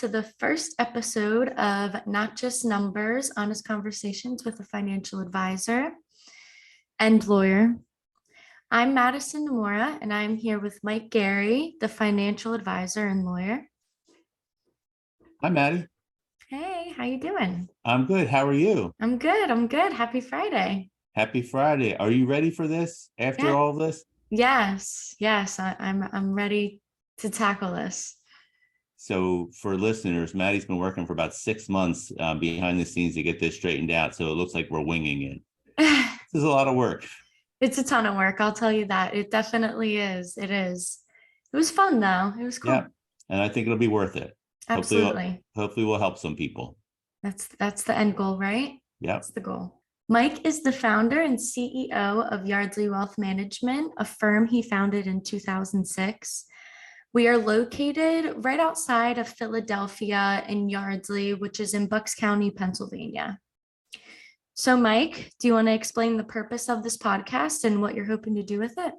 to the first episode of Not Just Numbers, Honest Conversations with a Financial Advisor and Lawyer. I'm Madison Nomura, and I'm here with Mike Gary, the Financial Advisor and Lawyer. Hi, Maddie. Hey, how you doing? I'm good. How are you? I'm good. Happy Friday. Happy Friday. Are you ready for this after Yeah. all of this? Yes, I'm ready to tackle this. So for listeners, Maddie's been working for about 6 months behind the scenes to get this straightened out. So it looks like we're winging it. This is a lot of work. It's a ton of work, I'll tell you that. It definitely is. It is. It was fun though. It was cool. Yeah. And I think it'll be worth it. Absolutely. Hopefully we'll help some people. That's the end goal, right? Yeah. That's the goal. Mike is the founder and CEO of Yardley Wealth Management, a firm he founded in 2006. We are located right outside of Philadelphia in Yardley, which is in Bucks County, Pennsylvania. So, Mike, do you want to explain the purpose of this podcast and what you're hoping to do with it?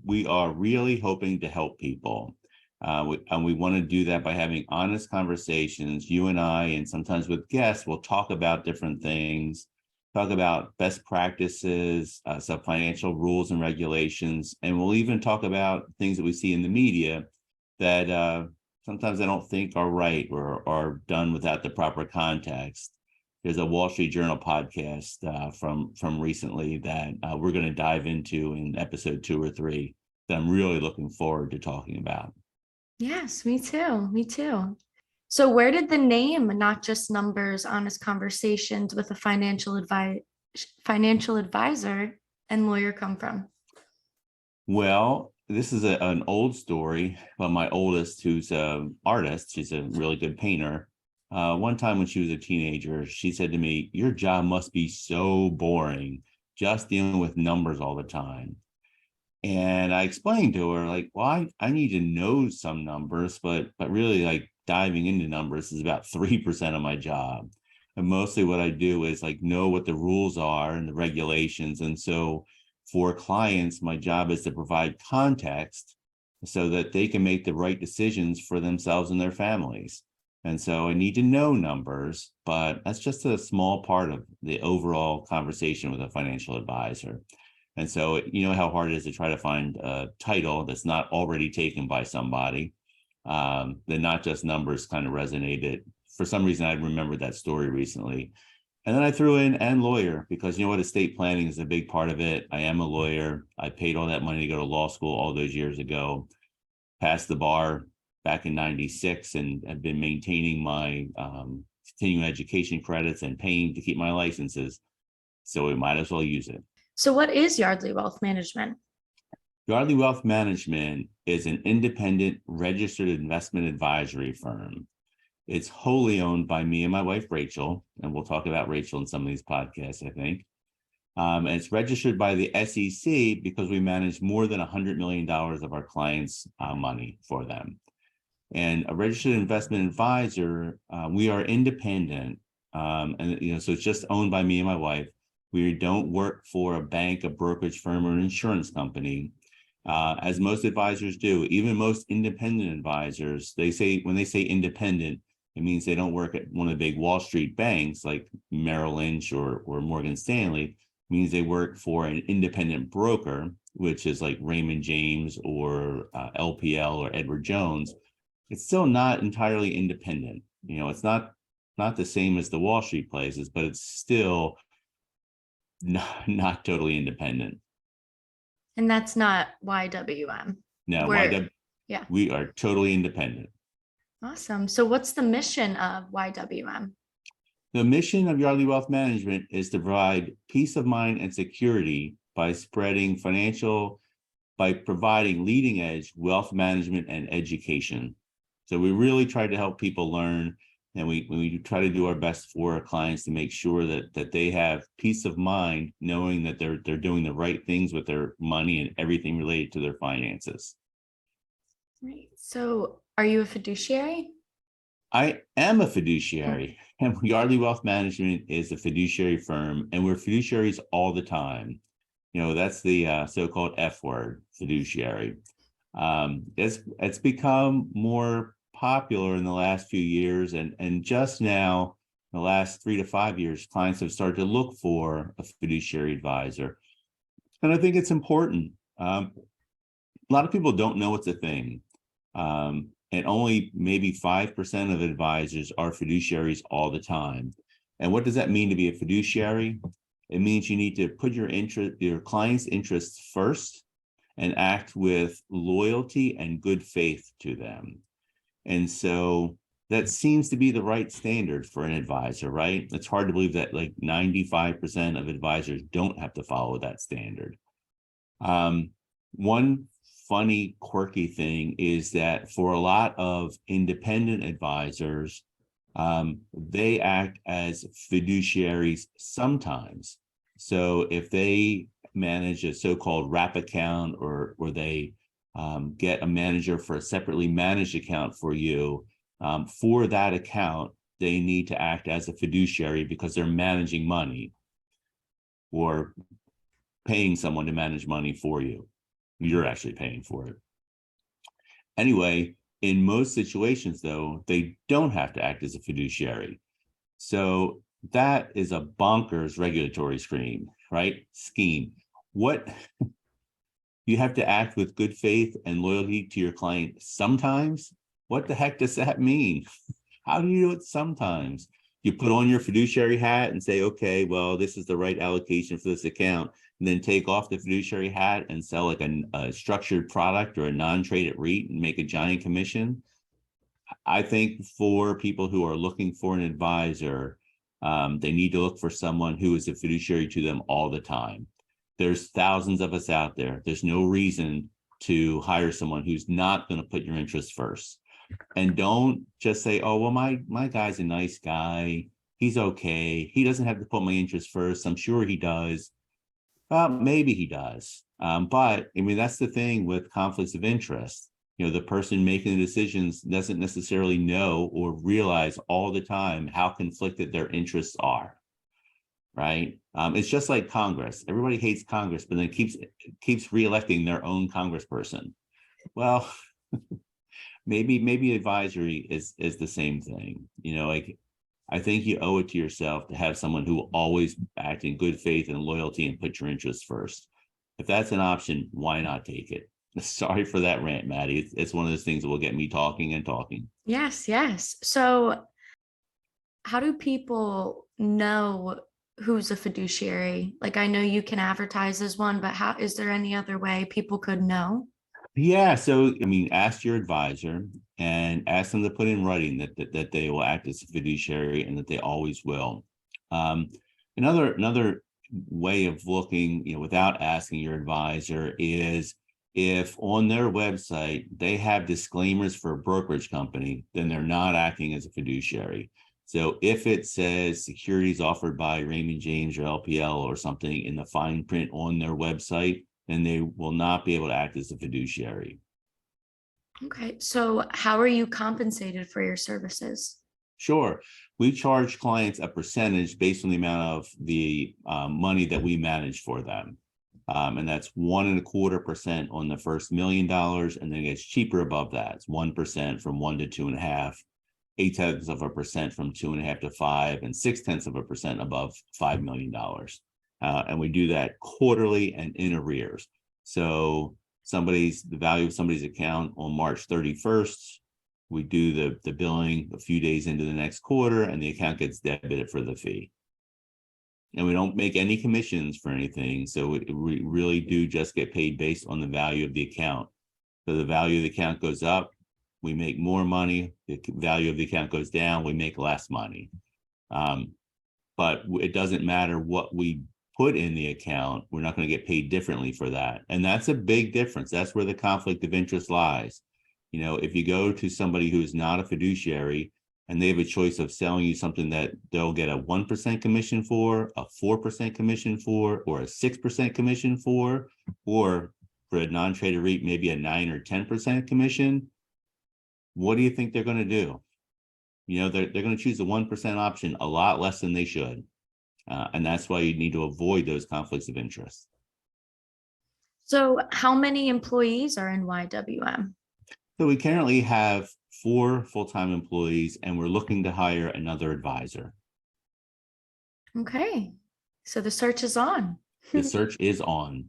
We are really hoping to help people. And we want to do that by having honest conversations. You and I, and sometimes with guests, we'll talk about different things, talk about best practices, some financial rules and regulations, and we'll even talk about things that we see in the media that sometimes I don't think are right or are done without the proper context. There's a Wall Street Journal podcast from recently that we're going to dive into in episode 2 or 3 that I'm really looking forward to talking about. Yes, me too. So where did the name Not Just Numbers, Honest Conversations with a Financial Advisor and Lawyer come from? Well, this is an old story about my oldest, who's an artist. She's a really good painter. One time when she was a teenager, she said to me, "Your job must be so boring, just dealing with numbers all the time." And I explained to her, like, well, I need to know some numbers, but really, like, diving into numbers is about 3% of my job. And mostly what I do is like know what the rules are and the regulations. And so for clients, my job is to provide context so that they can make the right decisions for themselves and their families. And so I need to know numbers, but that's just a small part of the overall conversation with a financial advisor. And so, you know how hard it is to try to find a title that's not already taken by somebody. The Not Just Numbers kind of resonated. For some reason, I remembered that story recently. And then I threw in and lawyer, because you know what, estate planning is a big part of it. I am a lawyer. I paid all that money to go to law school all those years ago, passed the bar back in 96, and have been maintaining my continuing education credits and paying to keep my licenses. So we might as well use it. So what is Yardley Wealth Management? Yardley Wealth Management is an independent registered investment advisory firm. It's wholly owned by me and my wife, Rachel, and we'll talk about Rachel in some of these podcasts, I think. And it's registered by the SEC because we manage more than $100 million of our clients' money for them. And a registered investment advisor, we are independent, and so it's just owned by me and my wife. We don't work for a bank, a brokerage firm, or an insurance company, as most advisors do. Even most independent advisors, when they say independent, it means they don't work at one of the big Wall Street banks like Merrill Lynch or Morgan Stanley. It means they work for an independent broker, which is like Raymond James or LPL or Edward Jones. It's still not entirely independent. It's not the same as the Wall Street places, but it's still not totally independent. And that's not YWM. No, yeah. We are totally independent. Awesome. So what's the mission of YWM? The mission of Yardley Wealth Management is to provide peace of mind and security by providing leading edge wealth management and education. So we really try to help people learn, and we try to do our best for our clients to make sure that they have peace of mind, knowing that they're doing the right things with their money and everything related to their finances. Right. So are you a fiduciary? I am a fiduciary, and Yardley Wealth Management is a fiduciary firm, and we're fiduciaries all the time. That's the so-called F word, fiduciary. It's become more popular in the last few years, and just now, in the last 3 to 5 years, clients have started to look for a fiduciary advisor. And I think it's important. A lot of people don't know it's a thing. And only maybe 5% of advisors are fiduciaries all the time. And what does that mean to be a fiduciary? It means you need to put your client's interests first and act with loyalty and good faith to them. And so that seems to be the right standard for an advisor, right? It's hard to believe that like 95% of advisors don't have to follow that standard. One funny, quirky thing is that for a lot of independent advisors, they act as fiduciaries sometimes. So if they manage a so-called wrap account, or they get a manager for a separately managed account for you, for that account, they need to act as a fiduciary because they're managing money or paying someone to manage money for you. You're actually paying for it. Anyway, in most situations, though, they don't have to act as a fiduciary. So that is a bonkers regulatory scheme. What you have to act with good faith and loyalty to your client sometimes? What the heck does that mean? How do you do it sometimes? You put on your fiduciary hat and say, okay, well, this is the right allocation for this account, and then take off the fiduciary hat and sell like a structured product or a non-traded REIT and make a giant commission. I think for people who are looking for an advisor, they need to look for someone who is a fiduciary to them all the time. There's thousands of us out there. There's no reason to hire someone who's not going to put your interests first. And don't just say, oh, well, my guy's a nice guy. He's okay. He doesn't have to put my interests first. I'm sure he does. Well, maybe he does. But I mean, that's the thing with conflicts of interest. You know, the person making the decisions doesn't necessarily know or realize all the time how conflicted their interests are. Right? It's just like Congress. Everybody hates Congress, but then keeps reelecting their own congressperson. Well, maybe advisory is the same thing. You know, like I think you owe it to yourself to have someone who will always act in good faith and loyalty and put your interests first. If that's an option, why not take it? Sorry for that rant, Maddie. It's one of those things that will get me talking and talking. Yes, yes. So how do people know who's a fiduciary? Like, I know you can advertise as one, but how is there any other way people could know? Yeah, so I mean, ask your advisor and ask them to put in writing that they will act as a fiduciary and that they always will. Another way of looking, you know, without asking your advisor is if on their website they have disclaimers for a brokerage company, then they're not acting as a fiduciary. So if it says securities offered by Raymond James or LPL or something in the fine print on their website, then they will not be able to act as a fiduciary. Okay, so how are you compensated for your services? Sure. We charge clients a percentage based on the amount of the money that we manage for them. And that's 1.25% on the first $1 million. And then it gets cheaper above that. It's 1% from 1 to 2.5, 0.8% from 2.5 to 5, and 0.6% above $5 million. And we do that quarterly and in arrears. So the value of somebody's account on March 31st, we do the billing a few days into the next quarter, and the account gets debited for the fee. And we don't make any commissions for anything. So we really do just get paid based on the value of the account. So the value of the account goes up, we make more money. The value of the account goes down, we make less money. But it doesn't matter what we put in the account, we're not going to get paid differently for that. And that's a big difference. That's where the conflict of interest lies. You know, if you go to somebody who's not a fiduciary and they have a choice of selling you something that they'll get a 1% commission for, a 4% commission for, or a 6% commission for, or for a non-traded REIT, maybe a 9 or 10% commission, what do you think they're going to do? You know, they're going to choose the 1% option a lot less than they should. And that's why you need to avoid those conflicts of interest. So how many employees are in YWM? So we currently have 4 full-time employees, and we're looking to hire another advisor. Okay, so the search is on. The search is on.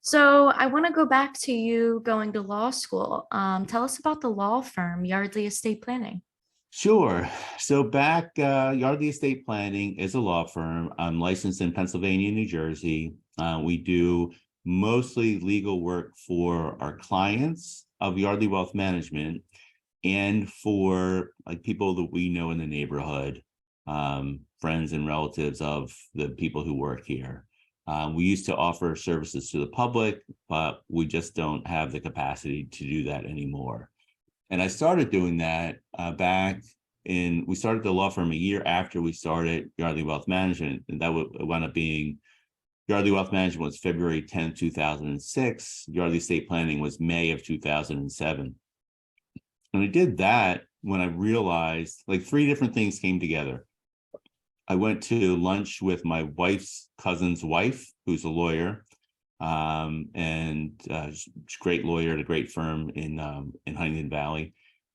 So I want to go back to you going to law school. Tell us about the law firm, Yardley Estate Planning. Sure. So back, Yardley Estate Planning is a law firm. I'm licensed in Pennsylvania and New Jersey. We do mostly legal work for our clients of Yardley Wealth Management and for like people that we know in the neighborhood, friends and relatives of the people who work here. We used to offer services to the public, but we just don't have the capacity to do that anymore. And I started doing that we started the law firm a year after we started Yardley Wealth Management, and that wound up being Yardley Wealth Management was February 10th, 2006. Yardley Estate Planning was May of 2007. And I did that when I realized like 3 different things came together. I went to lunch with my wife's cousin's wife, who's a lawyer, and great lawyer at a great firm in Huntington Valley,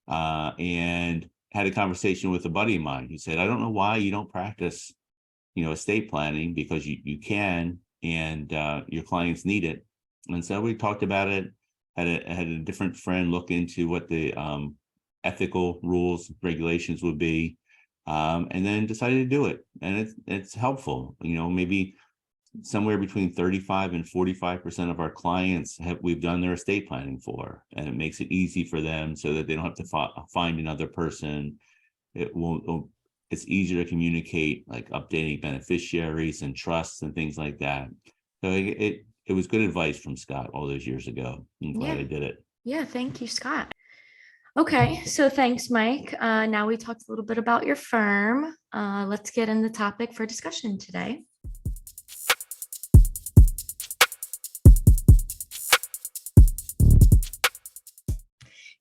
and had a conversation with a buddy of mine who said, I don't know why you don't practice, estate planning, because you can, and your clients need it. And so we talked about it, had a different friend look into what the ethical rules, regulations would be, and then decided to do it. And it's helpful, maybe somewhere between 35 and 45% of our clients we've done their estate planning for, and it makes it easy for them so that they don't have to find another person. It's easier to communicate, like updating beneficiaries and trusts and things like that. So it was good advice from Scott all those years ago. I'm glad I did it. Yeah, thank you, Scott. Okay, so thanks, Mike. Now we talked a little bit about your firm. Let's get in the topic for discussion today.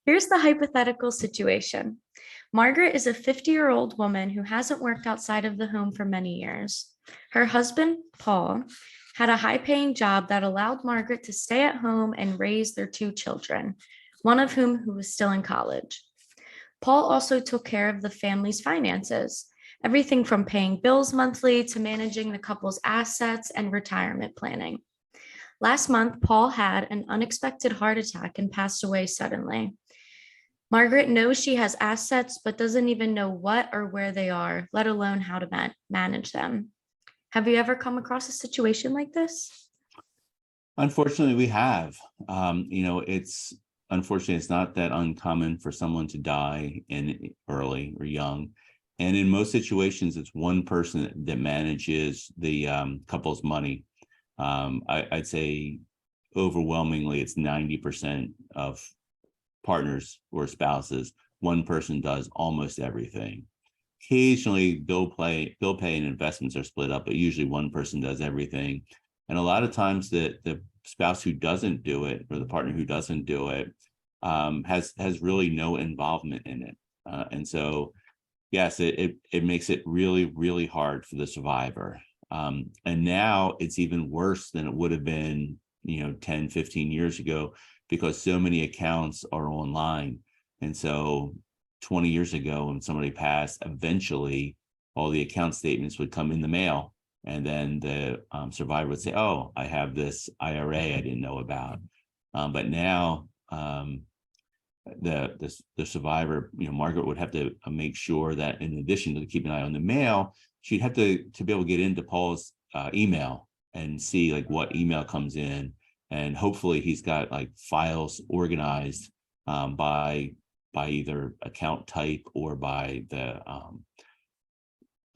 Here's the hypothetical situation. Margaret is a 50-year-old woman who hasn't worked outside of the home for many years. Her husband, Paul, had a high-paying job that allowed Margaret to stay at home and raise their 2 children, one of whom who was still in college. Paul also took care of the family's finances, everything from paying bills monthly to managing the couple's assets and retirement planning. Last month, Paul had an unexpected heart attack and passed away suddenly. Margaret knows she has assets, but doesn't even know what or where they are, let alone how to manage them. Have you ever come across a situation like this? Unfortunately, we have. Unfortunately, it's not that uncommon for someone to die early or young. And in most situations, it's one person that manages the couple's money. I'd say overwhelmingly, it's 90% of partners or spouses. One person does almost everything. Occasionally, bill pay and investments are split up, but usually one person does everything. And a lot of times the spouse who doesn't do it, or the partner who doesn't do it, has really no involvement in it. And so, yes, it makes it really, really hard for the survivor. And now it's even worse than it would have been, 10, 15 years ago, because so many accounts are online. And so 20 years ago, when somebody passed, eventually all the account statements would come in the mail. And then the survivor would say, oh, I have this IRA I didn't know about. But now the survivor, Margaret would have to make sure that in addition to keeping an eye on the mail, she'd have to be able to get into Paul's email and see like what email comes in. And hopefully he's got like files organized by either account type or by the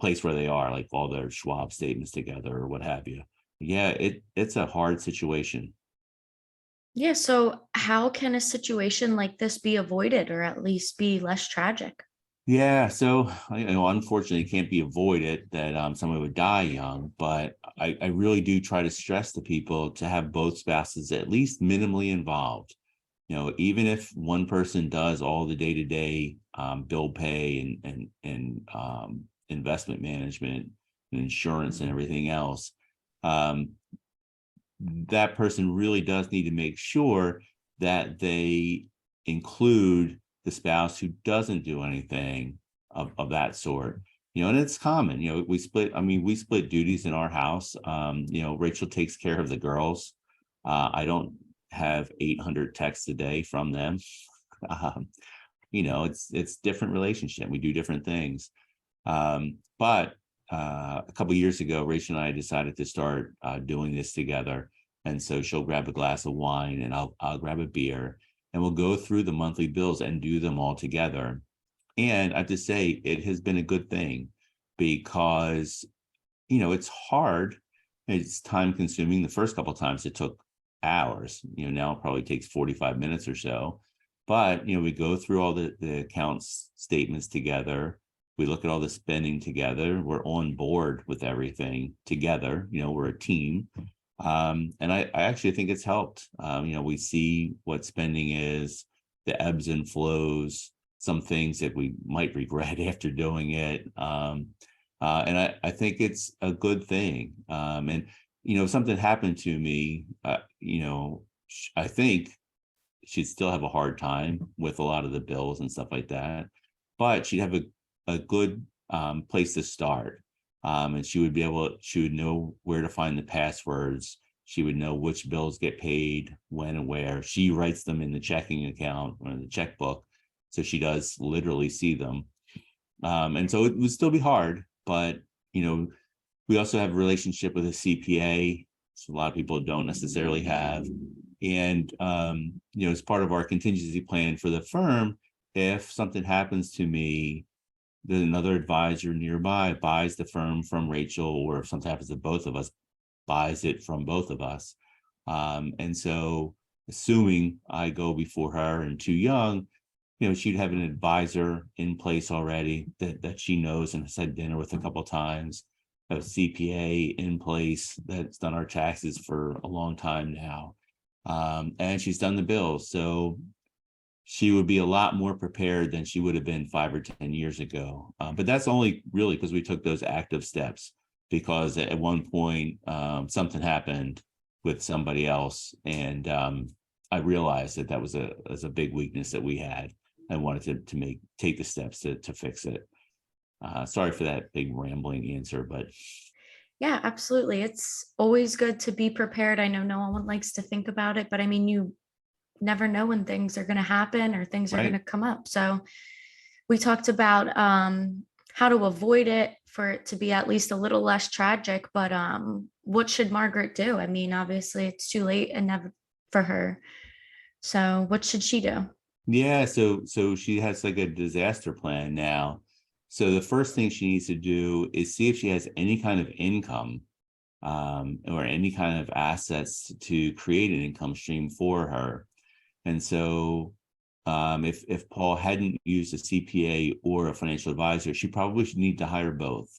place where they are, like all their Schwab statements together or what have you. Yeah, it's a hard situation. Yeah, so how can a situation like this be avoided or at least be less tragic? Yeah, so unfortunately, it can't be avoided that somebody would die young, but I really do try to stress to people to have both spouses at least minimally involved. Even if one person does all the day-to-day bill pay and investment management and insurance and everything else, that person really does need to make sure that they include the spouse who doesn't do anything of that sort. And it's common, we split duties in our house. Rachel takes care of the girls. I don't have 800 texts a day from them. um, it's different relationship. We do different things. But a couple of years ago, Rachel and I decided to start doing this together. And so she'll grab a glass of wine and I'll grab a beer, and we'll go through the monthly bills and do them all together. And I have to say, it has been a good thing because, it's hard. It's time consuming. The first couple of times it took hours, now it probably takes 45 minutes or so. But, we go through all the accounts statements together. We look at all the spending together. We're on board with everything together. We're a team. And I actually think it's helped. We see what spending is, the ebbs and flows, some things that we might regret after doing it. And I think it's a good thing. And, if something happened to me, I think she'd still have a hard time with a lot of the bills and stuff like that, but she'd have a good place to start. And she would know where to find the passwords. She would know which bills get paid when and where. She writes them in the checking account or in the checkbook, so she does literally see them. And so it would still be hard, but we also have a relationship with a CPA, so a lot of people don't necessarily have. And as part of our contingency plan for the firm, if something happens to me, then another advisor nearby buys the firm from Rachel, or if something happens to both of us, buys it from both of us. And so assuming I go before her and too young, she'd have an advisor in place already that she knows and has had dinner with a couple of times, a CPA in place that's done our taxes for a long time now. And she's done the bills. So she would be a lot more prepared than she would have been 5 or 10 years ago. But that's only really because we took those active steps, because at one point something happened with somebody else. And I realized that was a big weakness that we had. I wanted to take the steps to fix it. Sorry for that big rambling answer, but. Yeah, absolutely. It's always good to be prepared. I know no one likes to think about it, but I mean, you never know when things are going to happen or things are going to come up. So we talked about how to avoid it for it to be at least a little less tragic, but what should Margaret do? I mean, obviously it's too late and never for her. So what should she do? Yeah, so she has like a disaster plan now. So the first thing she needs to do is see if she has any kind of income or any kind of assets to create an income stream for her. And so if Paul hadn't used a CPA or a financial advisor, she probably should need to hire both.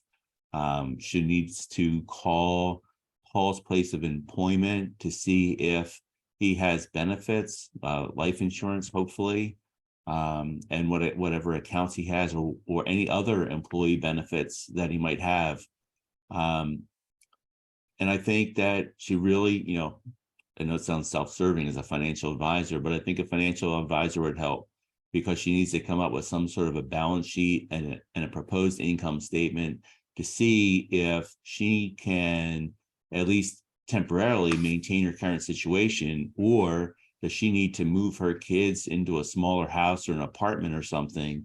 She needs to call Paul's place of employment to see if he has benefits, life insurance, hopefully, and whatever accounts he has, or any other employee benefits that he might have. And I think that she really, I know it sounds self-serving as a financial advisor, but I think a financial advisor would help, because she needs to come up with some sort of a balance sheet and a proposed income statement to see if she can at least temporarily maintain her current situation, or does she need to move her kids into a smaller house or an apartment or something.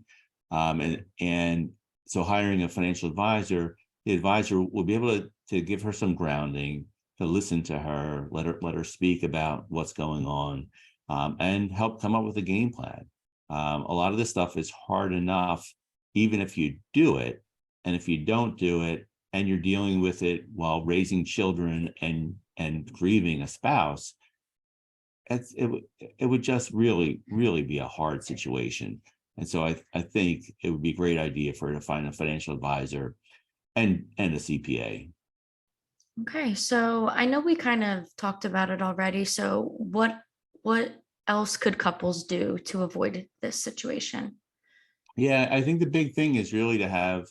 And so hiring a financial advisor, the advisor will be able to give her some grounding, to listen to her, let her speak about what's going on, and help come up with a game plan. A lot of this stuff is hard enough, even if you do it. And if you don't do it, and you're dealing with it while raising children and grieving a spouse, it would just really, really be a hard situation. And so I think it would be a great idea for her to find a financial advisor and a CPA. Okay, so I know we kind of talked about it already. So what else could couples do to avoid this situation? Yeah, I think the big thing is really to have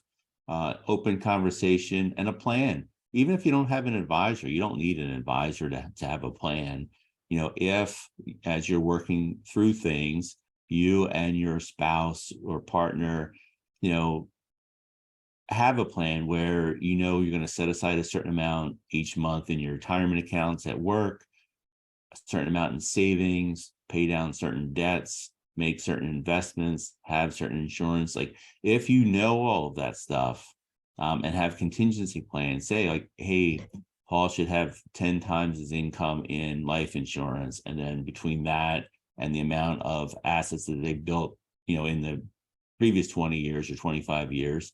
open conversation and a plan. Even if you don't have an advisor, you don't need an advisor to have a plan. If as you're working through things, you and your spouse or partner, have a plan where you're going to set aside a certain amount each month in your retirement accounts at work, a certain amount in savings, pay down certain debts, make certain investments, have certain insurance. Like if you know all of that stuff, and have contingency plans, say like, hey, Paul should have 10 times his income in life insurance. And then between that and the amount of assets that they built, in the previous 20 years or 25 years,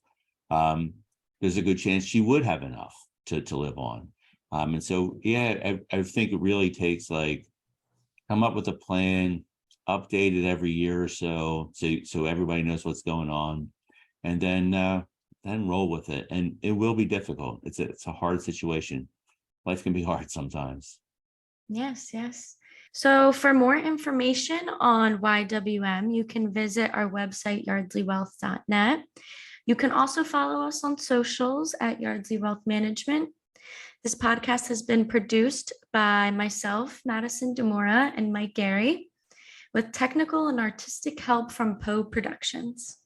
there's a good chance she would have enough to live on. And so, I think it really takes come up with a plan, update it every year or so everybody knows what's going on, and then roll with it. And it will be difficult. It's a hard situation. Life can be hard sometimes. Yes, yes. So for more information on YWM, you can visit our website, yardleywealth.net. You can also follow us on socials at Yardley Wealth Management. This podcast has been produced by myself, Madison Demora, and Mike Gary, with technical and artistic help from Poe Productions.